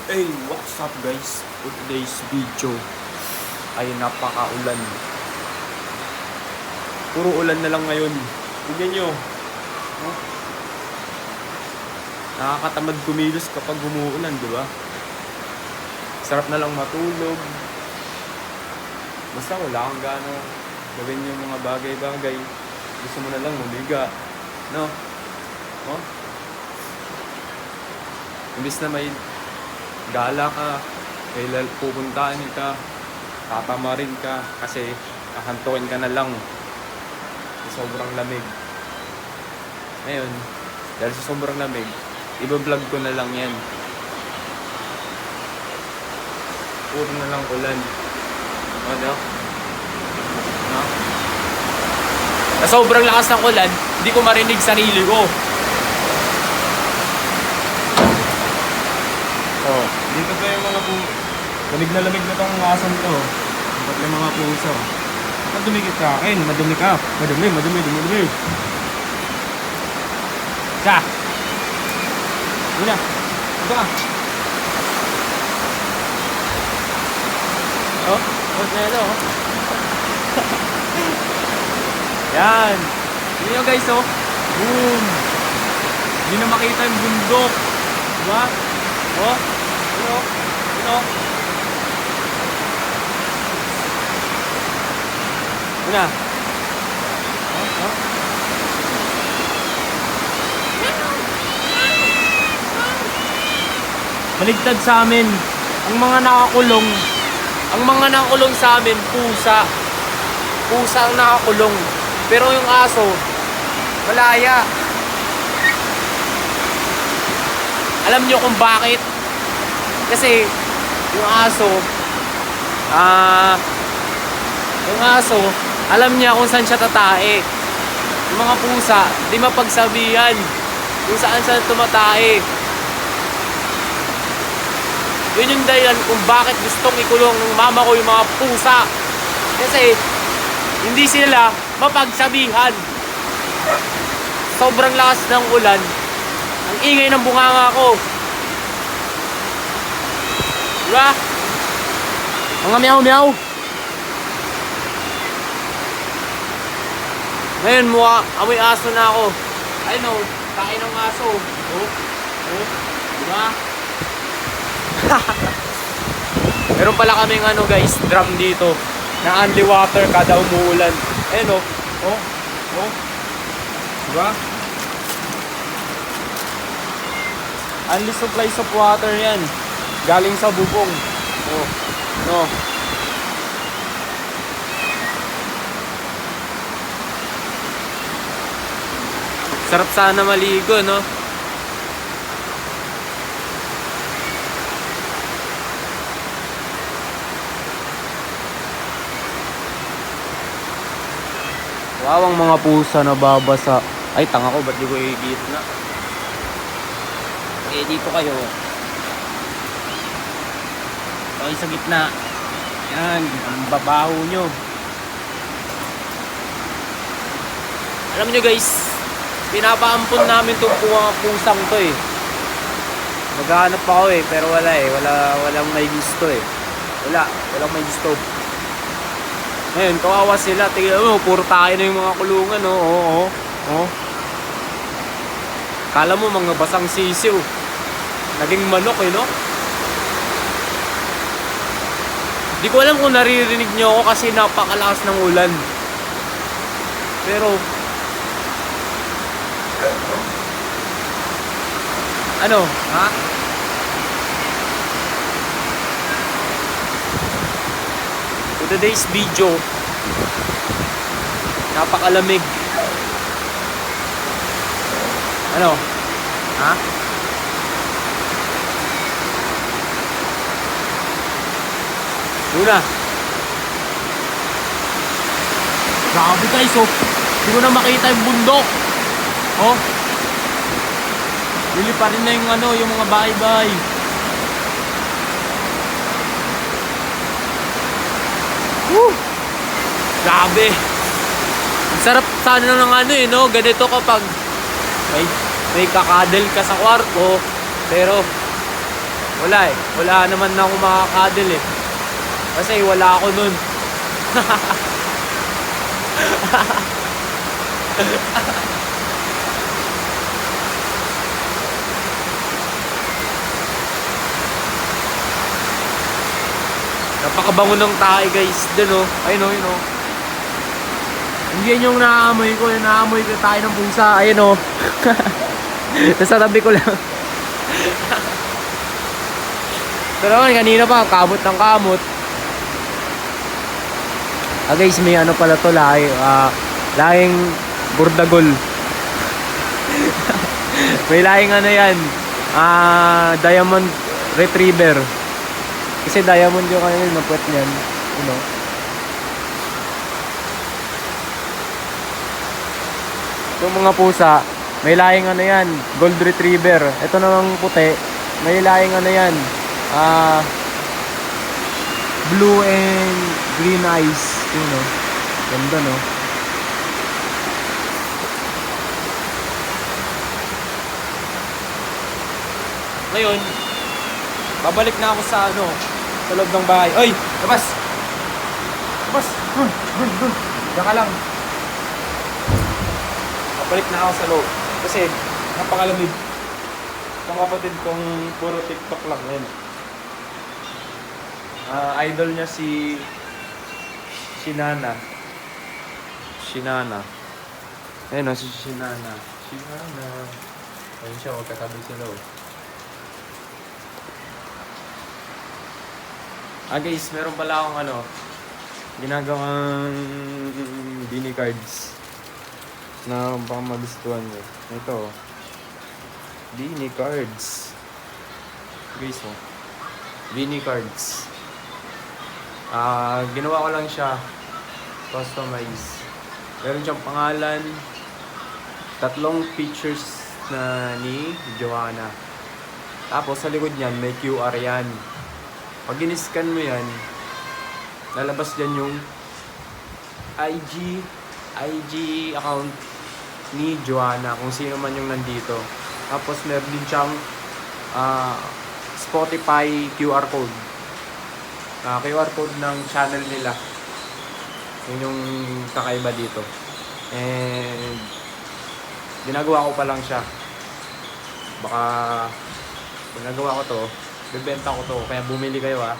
Hey, what's up guys? For today's video ay napaka-ulan. Puro ulan na lang ngayon. Tingnan nyo. Oh. Nakakatamad kumilos kapag umuulan, di ba? Sarap na lang matulog. Basta wala kang gana gawin yung mga bagay-bagay. Gusto mo na lang humiga. No? Oh? Imbis na may gala ka, kailan pupuntahan ka, tatamarin ka, kasi kahantukin ka na lang sa sobrang lamig. Ngayon, dahil sa sobrang lamig, iba-vlog ko na lang yan. Puro na lang ulan. Ano? No? Sa sobrang lakas ng ulan, hindi ko marinig sarili ko. Oh, dito pa yung mga lamig na lamig na tong asan to. Dapat yung mga puso. Kapag dumikit ka akin, madumi ka. Madumi. Sa! Una! Ito ka! Oh, huwag na ito, oh. Yan! Yun nyo guys, oh. Boom! Hindi na makita yung bundok. Diba? Oh! Ano? Una. Oh. Baligtad sa amin. Ang mga nakakulong sa amin, pusa. Pusa ang nakakulong. Pero yung aso, malaya. Alam nyo kung bakit? Kasi yung aso, alam niya kung saan siya tatae. Yung mga pusa, di mapagsabihan kung saan siya tumatae. Yun yung dahilan kung bakit gustong ikulong ng mama ko yung mga pusa. Kasi hindi sila mapagsabihan. Sobrang lakas ng ulan, ang ingay ng bunganga ko. Diba? Mga meow. Ngayon, amoy aso na ako. I know, kain ng aso. Oh. Diba? Meron pala kaming guys, drum dito na only water kada umuulan. Ayun oh. Diba? Only supplies of water yan. Galing sa bubong. No. Sarap sana maligo, no? Wawang mga pusa na babasa. Ay, tanga ko, ba't di ko i-git na? Eh, dito kayo. Okay, sa gitna. Yan, ang babaho nyo. Alam nyo guys, pinapaampun namin itong pusang to eh. Maghahanap ako eh, pero wala eh. Walang may gusto eh. Walang may gusto. Ngayon, kawawa sila. Tingnan mo, puro tayo na yung mga kulungan, oh. Kala mo mga basang sisiw. Naging manok eh, no? Di ko alam kung naririnig nyo ako kasi napakalakas ng ulan. Pero ano? Ha? For today's video, napakalamig. Ano? Ha? Luna. Grabe guys, oh. Hindi ko na makita yung bundok. Oh. Lili pa rin na yung mga bahay-bahay. Woo! Grabe. Ang sarap sana ng no? Ganito kapag may kakadel ka sa kwarto, pero Wala eh. Wala naman na akong makakadil eh. Kasi wala ako nun. Napakabango ng tae guys. Dun oh. Ayun oh, yun oh. Hindi yan yung naamoy ko. Yung naamoy ko tayo ng pusa. Ayun oh. Nasa tabi ko lang. Pero naman kanina pa, kamot ng kamot. Guys, may ano pala to, lahing burdagol. May lahing ano yan, diamond retriever. Kasi diamond yung kanina, napuwet niyan. You know? Itong mga pusa, may lahing ano yan, gold retriever. Ito namang puti, may lahing ano yan, blue and green eyes. Yun no. Ganda no. Ngayon, babalik na ako sa ano, sa loob ng bahay. Oy! Labas! Labas! Diyan ka lang. Babalik na ako sa loob. Kasi, napakalamig. Itong kapatid kong puro TikTok lang yun. Idol niya si Shinana. Ayun o, si Shinana. Ayun siya, magkatabi sila o. Guys, meron pala akong ano, ginagawang Beanie cards na baka magustuhan nyo. Ito o. Beanie cards. Guys o. Beanie cards. Ginawa ko lang siya customize. Meron siyang pangalan, 3 pictures na ni Joanna. Tapos sa likod niyan may QR yan. Pag in-scan mo yan, lalabas dyan yung IG account ni Joanna, kung sino man yung nandito. Tapos meron din siyang Spotify QR code. QR code ng channel nila. Yun yung kakaiba dito. And ginagawa ko pa lang siya. Baka ginagawa ko to, bibenta ko to, kaya bumili kayo ha.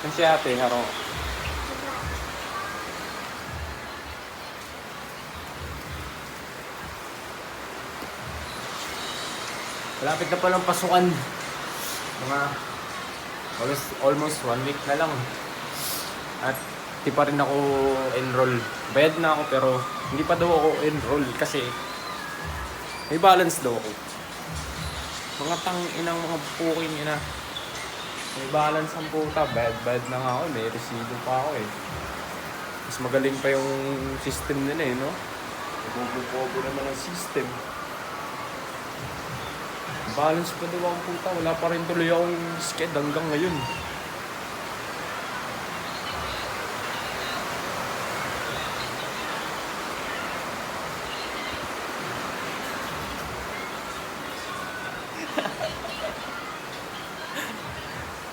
Kasi ate, haro. Malapit na palang pasukan. Mga almost 1 week na lang. At di pa rin ako enroll. Bayad na ako pero hindi pa daw ako enroll kasi may balance daw ako. Mga tang-inang mga puking ina. May balance ang puta. Bayad na nga ako. May resibo pa ako eh. Mas magaling pa yung system nila eh, no? Nagbubukobo naman ang system. Balance pa daw ang puta. Wala pa rin tuloy akong sked hanggang ngayon.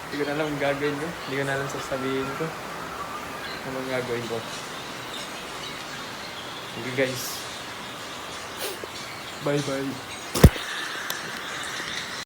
Hindi ko na alam ang gagawin ko. Hindi ko na alam sasabihin ko. Ano ang gagawin ko. Okay guys. Bye bye.